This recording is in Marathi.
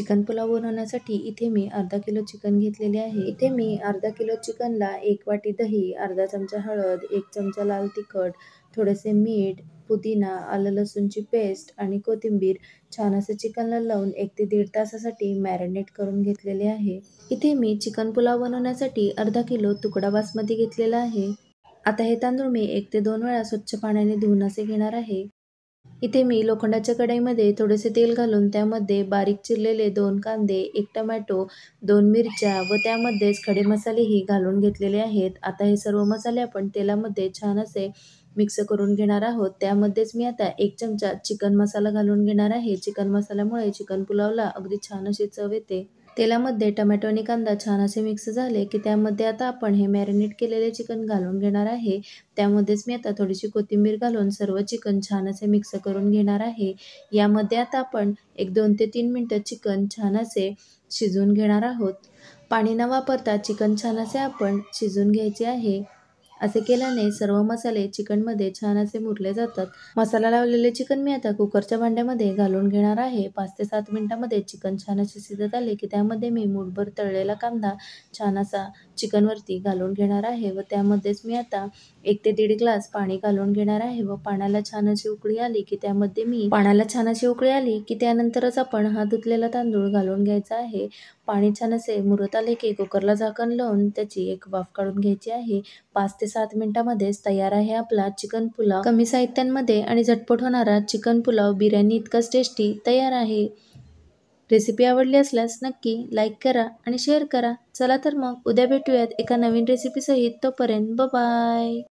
चिकन पुलाव बनवण्यासाठी इथे मी अर्धा किलो चिकन घेतलेले आहे। इथे मी अर्धा किलो चिकनला 1 वाटी दही, अर्धा चमचा हळद, 1 चमचा लाल तिखट, थोडेसे मीठ, पुदिना, आलं लसूणची पेस्ट आणि कोथिंबीर छान असं चिकनला लावून 1 ते 1.5 तासासाठी मॅरिनेट करून घेतलेले आहे। इथे मी चिकन पुलाव बनवण्यासाठी अर्धा किलो तुकडा बासमती घेतलेला आहे। आता हे तांदूळ मी 1 ते 2 वेळा स्वच्छ पाण्याने धुवून असे घेणार आहे। इथे मी लोखंडाच्या कढईमध्ये थोडेसे तेल घालून त्यामध्ये बारीक चिरलेले 2 कांदे, 1 टोमॅटो, 2 मिरच्या व त्यामध्येच खडे मसालेही घालून घेतलेले आहेत। आता हे सर्व मसाले आपण तेलामध्ये छान असे मिक्स करून घेणार आहोत। त्यामध्येच मी आता 1 चमचा चिकन मसाला घालून घेणार आहे। चिकन मसाल्यामुळे चिकन पुलावला अगदी छान अशी चव येते। तेलामध्ये टोमॅटो आणि कांदा छान असे मिक्स झाले की त्यामध्ये आता आपण हे मॅरिनेट केलेले चिकन घालून घेणार आहे। त्यामध्येच मी आता थोडीशी कोथिंबीर घालून सर्व चिकन छान असे मिक्स करून घेणार आहे। यामध्ये आता आपण 2 ते 3 मिनिटं चिकन छान असे शिजवून घेणार आहोत। पाणी न वापरता चिकन छान असे आपण शिजवून घ्यायचे आहे। असे केल्याने सर्व मसाले चिकनमध्ये छान असे मुरले जातात। मसाला लावलेले चिकन मी आता कुकरच्या भांड्यामध्ये घालून घेणार आहे। 5 ते 7 मिनिटांमध्ये चिकन छान असे शिजत आले की त्यामध्ये मी मूठभर तळलेला कांदा छान असा चिकनवरती घालून घेणार आहे व त्यामध्येच मी आता 1 ते 1.5 ग्लास पाणी घालून घेणार आहे व पाण्याला छान अशी उकळी आली की त्यामध्ये मी त्यानंतरच आपण हा धुतलेला तांदूळ घालून घ्यायचा आहे। पाणी छान असे मुरत आले की कुकरला झाकण लावून त्याची एक वाफ काढून घ्यायची आहे। 5 ते 7 मिनिटांमध्येच तयार आहे आपला चिकन पुलाव। कमी साहित्यांमध्ये आणि झटपट होणारा चिकन पुलाव बिर्याणी इतकाच टेस्टी तयार आहे। रेसिपी आवडली असल्यास नक्की लाईक करा आणि शेअर करा। चला तर मग उद्या भेटूयात एका नवीन रेसिपी सहित। तोपर्यंत बाय बाय।